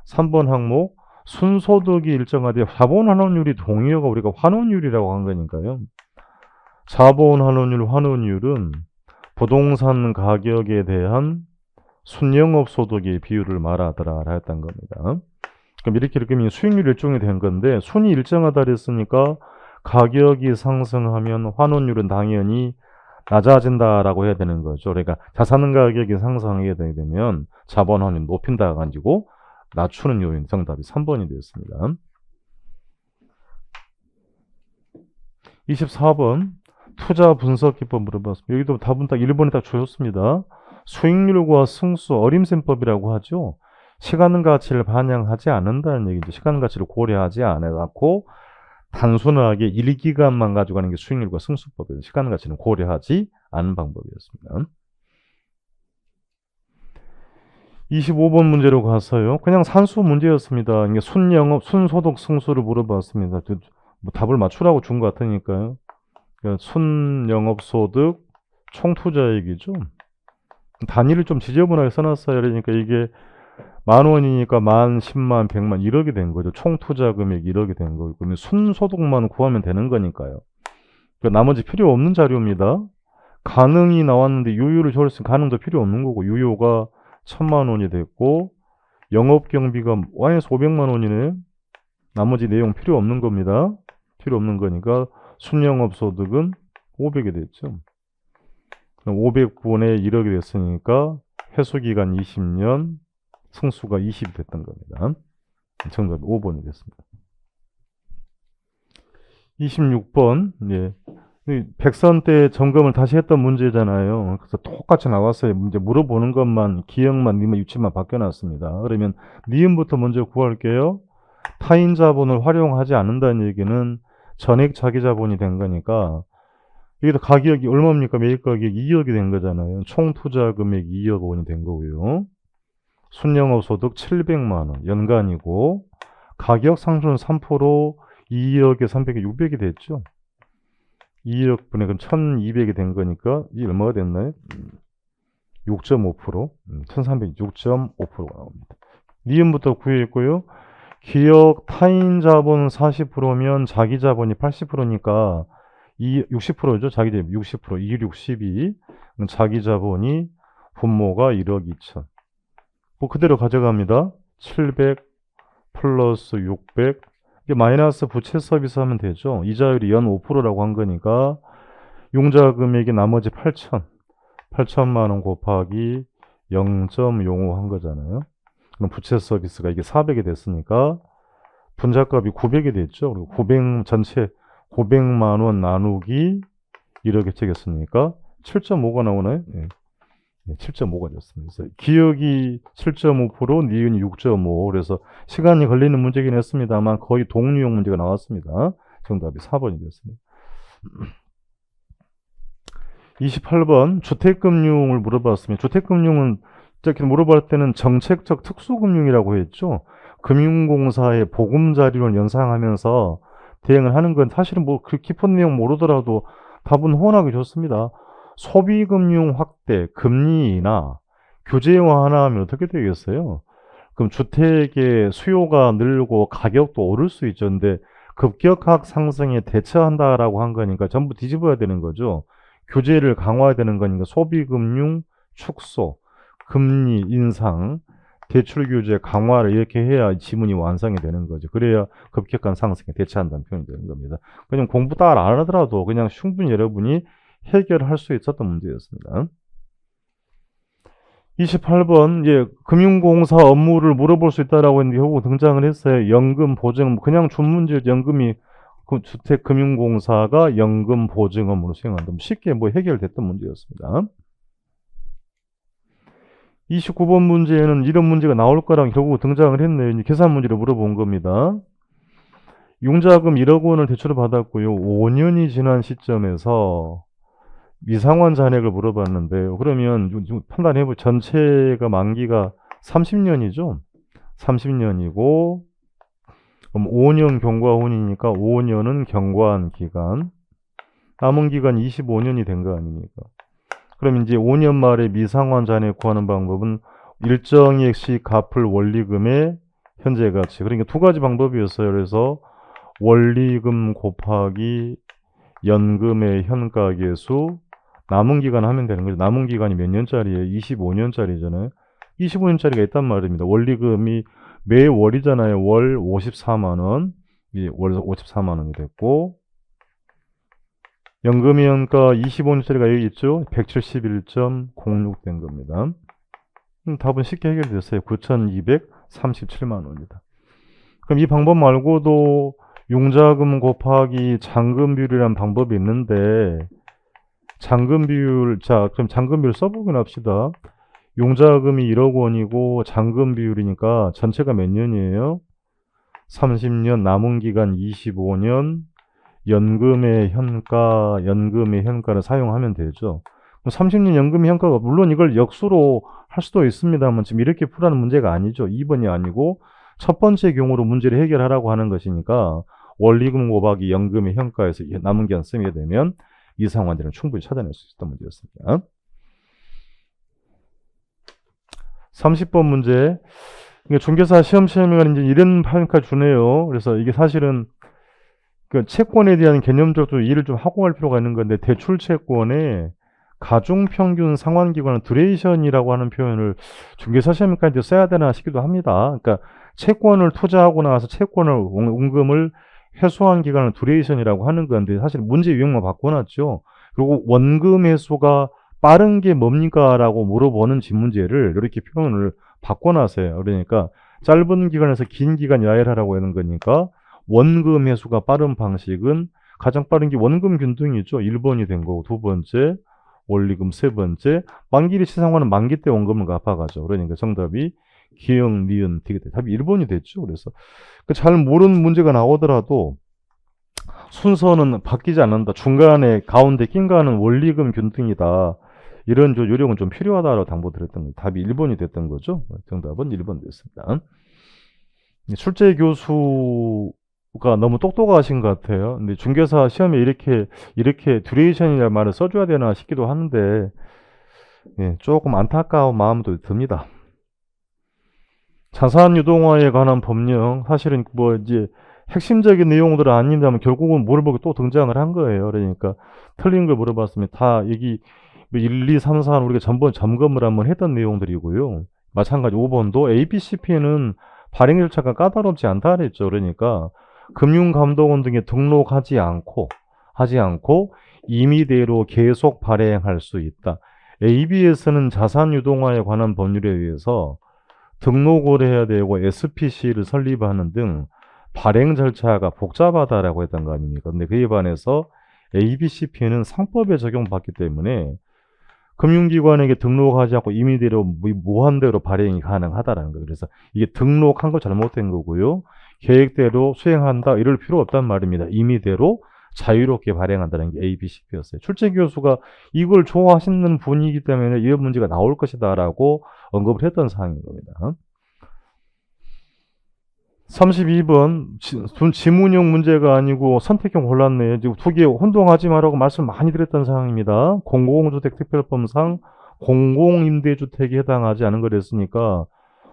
3번 항목 순소득이 일정하되 자본환원율이 동의어가 우리가 환원율이라고 한 거니까요. 자본환원율, 환원율은 부동산 가격에 대한 순영업 소득의 비율을 말하더라 했던 겁니다. 그럼 이렇게 수익률 일정이 된 건데 순이 일정하다 그랬으니까 가격이 상승하면 환원율은 당연히 낮아진다라고 해야 되는 거죠. 그러니까 자산 가격이 상승하게 되면 자본 환율 높인다 가지고 낮추는 요인 정답이 3번이 되었습니다. 24번 투자 분석 기법 물어봤습니다. 여기도 답은 딱 1번에 딱 주셨습니다. 수익률과 승수 어림셈법이라고 하죠. 시간 가치를 반영하지 않는다는 얘기죠. 시간 가치를 고려하지 않아갖고 단순하게 일기간만 가지고 하는 게 수익률과 승수법이에요. 시간 가치는 고려하지 않은 방법이었습니다. 25번 문제로 가서요. 그냥 산수 문제였습니다. 이게 순영업, 순소득 승수를 물어봤습니다. 뭐 답을 맞추라고 준 것 같으니까요. 그러니까 순영업소득 총투자액이죠. 단위를 좀 지저분하게 써놨어요. 그러니까 이게 10,000원이니까 10,000, 10만, 100만 1억이 된 거죠. 총투자 금액이 1억이 된 거고. 그러면 순소득만 구하면 되는 거니까요. 그러니까 나머지 필요 없는 자료입니다. 가능이 나왔는데 유효를 적었으니 가능도 필요 없는 거고 유효가 1,000만 원이 됐고 영업경비가 Y에서 500만 원이네. 나머지 내용 필요 없는 겁니다. 필요 없는 거니까 순영업소득은 500이 됐죠. 500분의 1억이 됐으니까 회수기간 20년, 승수가 20이 됐던 겁니다. 정답이 5번이 됐습니다. 26번, 예. 백선 때 점검을 다시 했던 문제잖아요. 그래서 똑같이 나왔어요. 문제 물어보는 것만, 기억만, 니은 유치만 바뀌어놨습니다. 그러면 니은부터 먼저 구할게요. 타인 자본을 활용하지 않는다는 얘기는 전액 자기 자본이 된 거니까 여기도 가격이 얼마입니까? 매입 가격이 2억이 된 거잖아요. 총 투자 금액 2억 원이 된 거고요. 순영업 소득 700만 원 연간이고 가격 상승 3% 2억에 300에 600이 됐죠. 2억 분의 그럼 1200이 된 거니까 이 얼마가 됐나요? 6.5% 1300 6.5%가 나옵니다. 니은부터 구했고요. 기업 타인 자본 40%면 자기 자본이 80%니까 60%죠. 자기 자본 60%, 2 62. 자기 자본이 분모가 1억 2천. 뭐 그대로 가져갑니다. 700 플러스 600. 이게 마이너스 부채 서비스 하면 되죠. 이자율이 연 5%라고 한 거니까 융자 금액이 나머지 8천. 8천만 원 곱하기 0.05 한 거잖아요. 그럼 부채 서비스가 이게 400이 됐으니까 분자값이 900이 됐죠. 그리고 900 전체 900만 원 나누기 1억에 찍었으니까 7.5가 나오나요? 네. 7.5가 됐습니다. 그래서 기억이 7.5%, 니은이 6.5. 그래서 시간이 걸리는 문제긴 했습니다만 거의 동류형 문제가 나왔습니다. 정답이 4번이 됐습니다. 28번 주택금융을 물어봤습니다. 주택금융은 이렇게 물어볼 때는 정책적 특수금융이라고 했죠. 금융공사의 보금자리를 연상하면서 대응을 하는 건 사실은 뭐 그 깊은 내용 모르더라도 답은 호언하기 좋습니다. 소비금융 확대, 금리 인하, 규제와 하나하면 어떻게 되겠어요? 그럼 주택의 수요가 늘고 가격도 오를 수 있죠. 근데 급격한 상승에 대처한다라고 한 거니까 전부 뒤집어야 되는 거죠. 규제를 강화해야 되는 거니까 소비금융 축소, 금리 인상, 대출 규제 강화를 이렇게 해야 지문이 완성이 되는 거죠. 그래야 급격한 상승에 대처한다는 표현이 되는 겁니다. 그냥 공부 딱 안 하더라도 그냥 충분히 여러분이 해결할 수 있었던 문제였습니다. 28번, 금융공사 업무를 물어볼 수 있다라고 했는데 결국 등장을 했어요. 연금 보증, 그냥 준 문제 연금이 주택금융공사가 연금 보증 업무를 수행한다. 쉽게 해결됐던 문제였습니다. 29번 문제에는 이런 문제가 나올 거랑 결국 등장을 했네요. 계산 문제를 물어본 겁니다. 융자금 1억 원을 대출을 받았고요. 5년이 지난 시점에서 미상환 잔액을 물어봤는데요. 그러면 판단해보 전체가 만기가 30년이죠. 30년이고 그럼 5년 경과혼이니까 5년은 경과한 기간, 남은 기간 25년이 된 거 아닙니까? 그럼 이제 5년 말에 미상환 잔액 구하는 방법은 일정 액씩 갚을 원리금의 현재 가치. 그러니까 두 가지 방법이었어요. 그래서 원리금 곱하기 연금의 현가계수 남은 기간 하면 되는 거죠. 남은 기간이 몇 년짜리예요? 25년짜리잖아요. 25년짜리가 있단 말입니다. 원리금이 매월이잖아요. 월 54만 원. 이제 월 54만 원이 됐고 연금의 현가 25년짜리가 여기 있죠. 171.06 된 겁니다. 답은 쉽게 해결됐어요. 9,237만 원입니다. 그럼 이 방법 말고도 융자금 곱하기 잔금 비율이라는 방법이 있는데 잔금 비율, 자 그럼 잔금 비율 써보긴 합시다. 융자금이 1억 원이고 잔금 비율이니까 전체가 몇 년이에요? 30년, 남은 기간 25년, 연금의 현가를 사용하면 되죠. 그럼 30년 연금의 현가가 물론 이걸 역수로 할 수도 있습니다만 지금 이렇게 풀라는 문제가 아니죠. 2번이 아니고 첫 번째 경우로 문제를 해결하라고 하는 것이니까 원리금 곱하기 연금의 현가에서 남은 기간 쓰게 되면 이 상환들은 충분히 찾아낼 수 있었던 문제였습니다. 30번 문제. 중개사 시험에 이제 이런 판까지 주네요. 그래서 이게 사실은 그 채권에 대한 개념적으로 이해를 좀 하고 갈 필요가 있는 건데 대출 채권에 가중평균 상환기간은 듀레이션이라고 하는 표현을 중개사 시험까지 써야 되나 싶기도 합니다. 그러니까 채권을 투자하고 나서 채권을 원금을 회수한 기간을 듀레이션이라고 하는 건데 사실 문제 유형만 바꿔놨죠. 그리고 원금 회수가 빠른 게 뭡니까? 라고 물어보는 질문제를 이렇게 표현을 바꿔놨어요. 그러니까 짧은 기간에서 긴 기간 야외하라고 하는 거니까 원금 회수가 빠른 방식은 가장 빠른 게 원금 균등이죠. 1번이 된 거고 두 번째 원리금 세 번째 만기일이 치상환은 만기 때 원금을 갚아가죠. 그러니까 정답이 기역, 니은, 디귿 답이 1번이 됐죠. 그래서 잘 모르는 문제가 나오더라도 순서는 바뀌지 않는다. 중간에 가운데 낀 거는 원리금 균등이다. 이런 요령은 좀 필요하다라고 당부드렸던 거예요. 답이 1번이 됐던 거죠. 정답은 1번 됐습니다. 출제 교수가 너무 똑똑하신 것 같아요. 근데 중개사 시험에 이렇게 듀레이션이라는 말을 써줘야 되나 싶기도 하는데 예, 조금 안타까운 마음도 듭니다. 자산 유동화에 관한 법령 사실은 뭐 이제 핵심적인 내용들은 아닌다면 결국은 모르보게 또 등장을 한 거예요. 그러니까 틀린 걸 물어봤으면 다 여기 1, 2, 3, 4는 우리가 전번 점검을 한번 했던 내용들이고요. 마찬가지 5번도 ABCP는 발행 절차가 까다롭지 않다 그랬죠. 그러니까 금융감독원 등에 등록하지 않고 임의대로 계속 발행할 수 있다. ABS는 자산 유동화에 관한 법률에 의해서 등록을 해야 되고 SPC를 설립하는 등 발행 절차가 복잡하다라고 했던 거 아닙니까? 근데 그에 반해서 ABCP는 상법에 적용받기 때문에 금융기관에게 등록하지 않고 임의대로 무한대로 발행이 가능하다라는 거예요. 그래서 이게 등록한 거 잘못된 거고요. 계획대로 수행한다 이럴 필요 없단 말입니다. 임의대로 자유롭게 발행한다는 게 ABCP였어요. 출제 교수가 이걸 좋아하시는 분이기 때문에 이런 문제가 나올 것이다라고 언급을 했던 사항인 겁니다. 32번 지문형 문제가 아니고 선택형 골랐네. 지금 두 개 혼동하지 말라고 말씀 많이 드렸던 사항입니다. 공공주택 특별법상 공공임대주택에 해당하지 않은 거랬으니까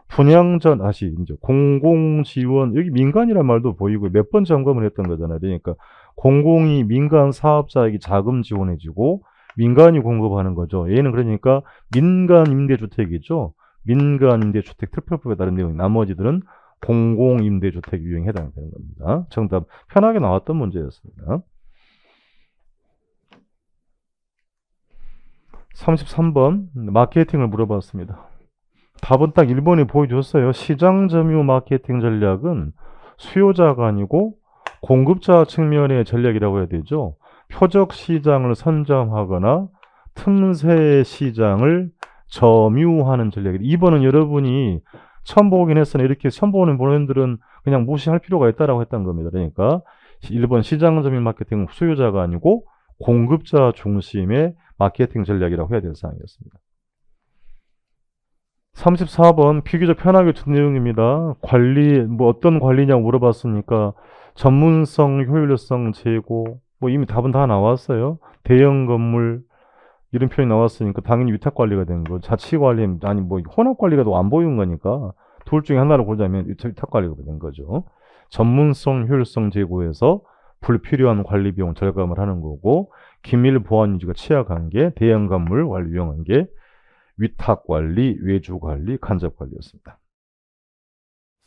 분양전 다시 이제 공공지원 여기 민간이란 말도 보이고 몇 번 점검을 했던 거잖아요. 그러니까 공공이 민간 사업자에게 자금 지원해주고 민간이 공급하는 거죠. 얘는 그러니까 민간 임대주택이죠. 민간 임대주택 특별법에 따른 내용이 나머지들은 공공임대주택 유형에 해당되는 겁니다. 정답 편하게 나왔던 문제였습니다. 33번 마케팅을 물어봤습니다. 답은 딱 1번이 보여줬어요. 시장 점유 마케팅 전략은 수요자가 아니고 공급자 측면의 전략이라고 해야 되죠. 표적 시장을 선점하거나 틈새 시장을 점유하는 전략이다. 2번은 여러분이 처음 보긴 했으나 이렇게 처음 보는 본인들은 그냥 무시할 필요가 있다라고 했던 겁니다. 그러니까 1번 시장 점유 마케팅은 수요자가 아니고 공급자 중심의 마케팅 전략이라고 해야 될 사항이었습니다. 34번 비교적 편하게 준 내용입니다. 관리 뭐 어떤 관리냐고 물어봤으니까 전문성, 효율성 제고 뭐 이미 답은 다 나왔어요. 대형 건물 이런 표현이 나왔으니까 당연히 위탁관리가 된 거죠. 자치관리, 아니 뭐 혼합관리가 더 안 보이는 거니까 둘 중에 하나를 고르자면 위탁관리가 된 거죠. 전문성, 효율성 제고에서 불필요한 관리 비용 절감을 하는 거고, 기밀 보안 유지가 취약한 게 대형 건물 관리 유용한 게 위탁관리, 외주관리, 간접관리였습니다.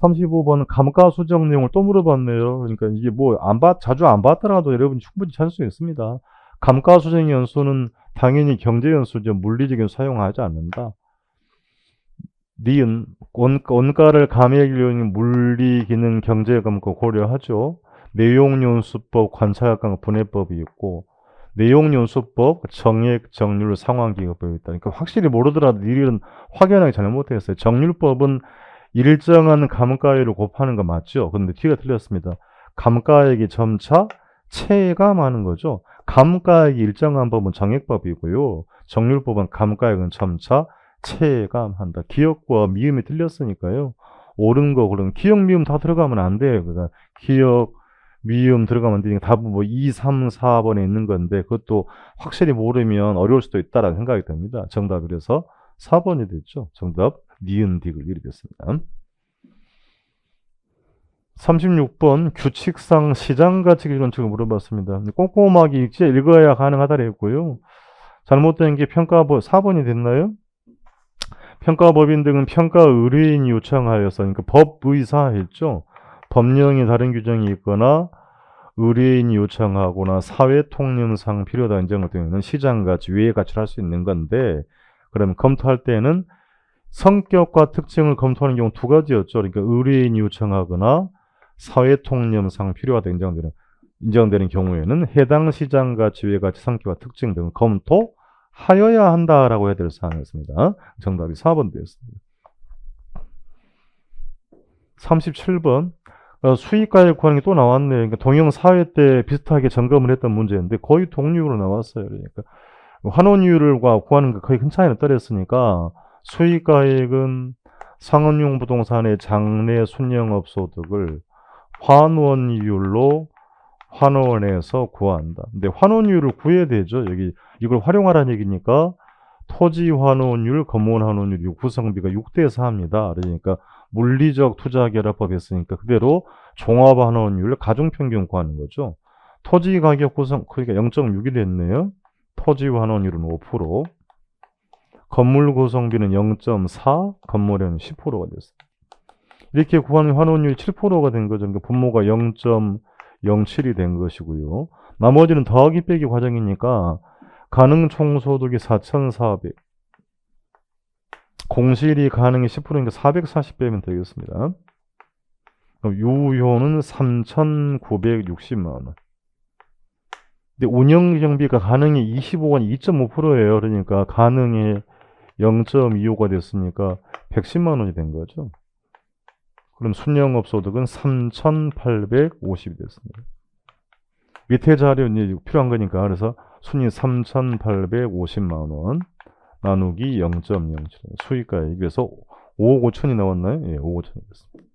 35번 감가 수정 내용을 또 물어봤네요. 그러니까 이게 뭐 자주 안 봤더라도 여러분이 충분히 찾을 수 있습니다. 감가 수정 연수는 당연히 경제 연수죠. 물리적 연수 사용하지 않는다. 니은 원가를 감액료인 물리 기능 경제 감가 고려하죠. 내용 연수법, 관찰강 분해법이 있고, 내용 연수법, 정액, 정률, 상환 기업법이 있다. 그러니까 확실히 모르더라도 니은 확연하게 잘못했어요. 정률법은 일정한 감가액을 곱하는 거 맞죠? 근데 뒤가 틀렸습니다. 감가액이 점차 체감하는 거죠. 감가액이 일정한 법은 정액법이고요. 정률법은 감가액은 점차 체감한다. 기역과 미음이 틀렸으니까요. 옳은 거, 그럼 기역, 미음 다 들어가면 안 돼요. 그러니까 기역, 미음 들어가면 안 되니까 답은 뭐 2, 3, 4번에 있는 건데 그것도 확실히 모르면 어려울 수도 있다라는 생각이 듭니다. 정답이 그래서 4번이 됐죠. 정답 니은 디귿 됐습니다. 36번 규칙상 시장가치 기준칙을 물어봤습니다. 꼼꼼하게 읽어야 가능하다고 했고요. 잘못된 게 평가법 4번이 됐나요? 평가법인 등은 평가 의뢰인이 요청하여서, 그러니까 법의사 했죠. 법령이 다른 규정이 있거나 의뢰인이 요청하거나 사회 통념상 필요하다 인정할 때는 시장가치, 외의 가치를 할 수 있는 건데, 그럼 검토할 때는 성격과 특징을 검토하는 경우 두 가지였죠. 그러니까 의뢰인이 요청하거나 사회 통념상 필요하다 인정되는 경우에는 해당 시장 가치, 외 가치, 성격과 특징 등을 검토하여야 한다라고 해야 될 사항이었습니다. 정답이 4번 되었습니다. 37번 수익가액 구하는 게 또 나왔네요. 그러니까 동영 사회 때 비슷하게 점검을 했던 문제인데 거의 동률로 나왔어요. 그러니까 환원율과 구하는 게 거의 큰 차이는 떨어졌으니까 수익가액은 상업용 부동산의 장래 순영업 소득을 환원율로 환원해서 구한다. 근데 환원율을 구해야 되죠. 여기 이걸 활용하라는 얘기니까 토지 환원율, 건물 환원율 구성비가 6대 4입니다. 그러니까 물리적 투자 결합법 했으니까 그대로 종합 환원율, 가중평균 구하는 거죠. 토지 가격 구성 그러니까 0.6이 됐네요. 토지 환원율은 5%, 건물 구성비는 0.4, 건물은 10%가 됐습니다. 이렇게 구하는 환원율이 7%가 된 거죠. 그러니까 분모가 0.07이 된 것이고요. 나머지는 더하기 빼기 과정이니까 가능 총소득이 4,400, 공실이 가능이 10%니까 440 빼면 되겠습니다. 유효는 3,960만 원. 근데 운영경비가 가능이 25원 2.5%예요. 그러니까 가능이 0.25가 됐으니까 110만 원이 된 거죠. 그럼 순영업 소득은 3,850이 됐습니다. 밑에 자료 이제 필요한 거니까 그래서 순위 3,850만 원 나누기 0.07 수익가액 그래서 5억 5천이 나왔나요? 예, 5억 5천이 됐습니다.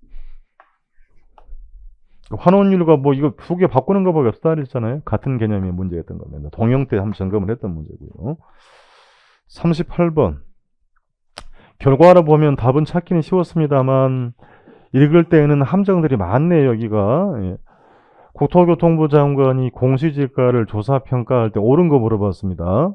환원율과 뭐 이거 두 개 바꾸는 것밖에 없다 그랬잖아요. 같은 개념의 문제였던 겁니다. 동영 때 한번 점검을 했던 문제고요. 38번 결과를 보면 답은 찾기는 쉬웠습니다만 읽을 때에는 함정들이 많네요. 여기가 예. 국토교통부 장관이 공시지가를 조사평가할 때 옳은 거 물어봤습니다.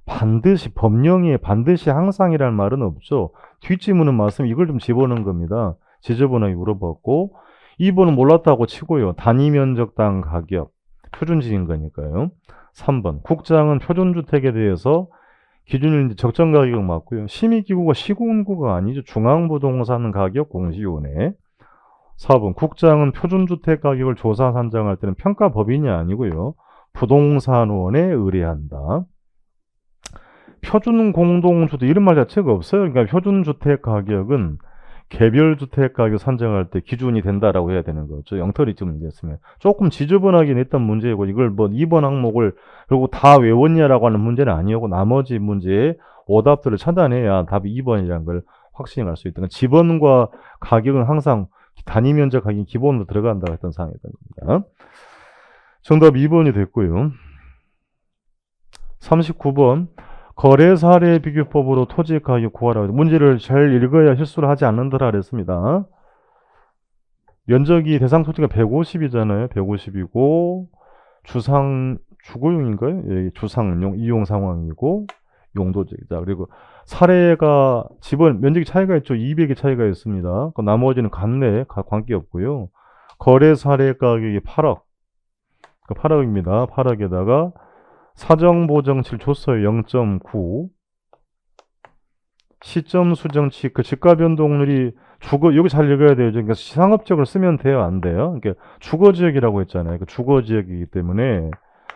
반드시 법령에 반드시 항상이라는 말은 없죠. 뒷지문은 말씀 이걸 좀 집어넣은 겁니다. 지저분하게 물어봤고 2번은 몰랐다고 치고요. 단위면적당 가격 표준지인 거니까요. 3번 국장은 표준주택에 대해서 기준일 적정 가격 맞고요. 심의기구가 시군구가 아니죠. 중앙부동산 가격 공시위원회. 4번 국장은 표준주택 가격을 조사 산정할 때는 평가법인이 아니고요. 부동산원에 의뢰한다. 표준공동주택 이런 말 자체가 없어요. 그러니까 표준주택 가격은 개별주택 가격 산정할 때 기준이 된다라고 해야 되는 거죠. 영털이 좀 됐으면 조금 지저분하긴 했던 문제고 이걸 뭐 2번 항목을 그리고 다 외웠냐라고 하는 문제는 아니었고 나머지 문제의 오답들을 찾아내야 답이 2번이라는 걸 확신히 알 수 있다. 지번과 가격은 항상 단위 면적 가격이 기본으로 들어간다고 했던 사항이었던 겁니다. 정답 2번이 됐고요. 39번 거래 사례 비교법으로 토지 가격 구하라. 문제를 잘 읽어야 실수를 하지 않는다라 그랬습니다. 면적이 대상 토지가 150이잖아요. 150이고 주거용인가요? 예, 주상용 이용 상황이고 용도지이자 그리고 사례가 집은 면적이 차이가 있죠. 200의 차이가 있습니다. 나머지는 관내 관계없고요. 거래 사례 가격이 8억. 8억입니다. 8억에다가 사정보정칠 줬어요. 0.9. 시점 수정치 그 집가 변동률이 여기 잘 읽어야 돼요. 그러니까 상업지역을 쓰면 돼요, 안 돼요? 그러니까 주거지역이라고 했잖아요. 그 주거지역이기 때문에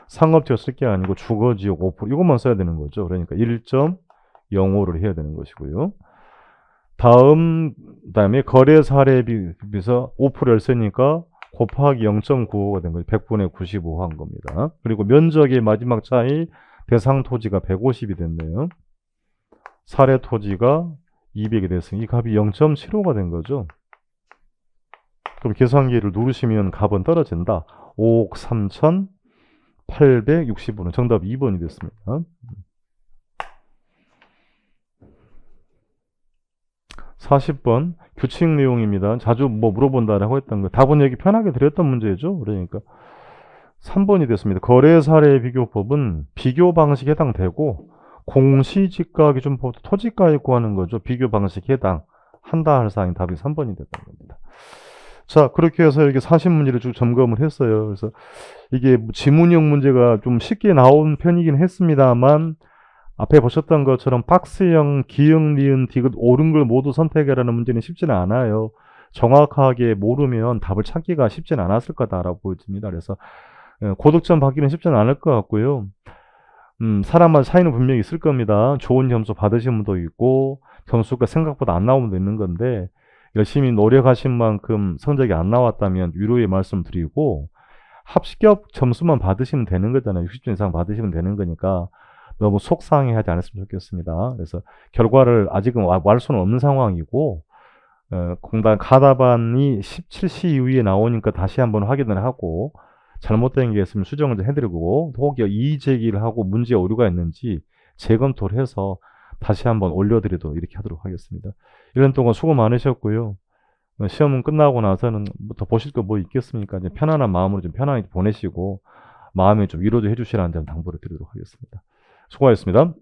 상업지역 쓸 게 아니고 주거지역 5% 이것만 써야 되는 거죠. 그러니까 1.05를 해야 되는 것이고요. 다음에 거래 사례에 비해서 5%를 쓰니까 곱하기 0.95가 된 거죠. 100분의 95 한 겁니다. 그리고 면적의 마지막 차이 대상 토지가 150이 됐네요. 사례 토지가 200이 됐으니 이 값이 0.75가 된 거죠. 그럼 계산기를 누르시면 값은 떨어진다. 5억 3,860원. 정답 2번이 됐습니다. 40번 규칙 내용입니다. 자주 물어본다라고 했던 거. 답은 여기 편하게 드렸던 문제죠. 그러니까 3번이 됐습니다. 거래 사례 비교법은 비교 방식에 해당되고 공시지가 기준법 토지가에 구하는 거죠. 비교 방식에 해당한다 할 사항이 답이 3번이 됐던 겁니다. 자, 그렇게 해서 이렇게 40문제를 쭉 점검을 했어요. 그래서 이게 지문형 문제가 좀 쉽게 나온 편이긴 했습니다만 앞에 보셨던 것처럼 박스형 기역, 니은, 디귿 옳은 걸 모두 선택해라는 문제는 쉽지는 않아요. 정확하게 모르면 답을 찾기가 쉽지는 않았을 거다라고 보여집니다. 그래서 고득점 받기는 쉽지는 않을 것 같고요. 사람마다 차이는 분명히 있을 겁니다. 좋은 점수 받으신 분도 있고 점수가 생각보다 안 나오는 분도 있는 건데 열심히 노력하신 만큼 성적이 안 나왔다면 위로의 말씀 드리고 합격 점수만 받으시면 되는 거잖아요. 60점 이상 받으시면 되는 거니까 너무 속상해하지 않았으면 좋겠습니다. 그래서 결과를 아직은 알 수는 없는 상황이고 공단 가다반이 17시 이후에 나오니까 다시 한번 확인을 하고 잘못된 게 있으면 수정을 좀 해드리고 혹여 이의 제기를 하고 문제 오류가 있는지 재검토를 해서 다시 한번 올려드리도록 이렇게 하도록 하겠습니다. 1년 동안 수고 많으셨고요. 시험은 끝나고 나서는 더 보실 거 뭐 있겠습니까? 이제 편안한 마음으로 좀 편안하게 보내시고 마음에 좀 위로 좀 해주시라는 점 당부를 드리도록 하겠습니다. 수고하셨습니다.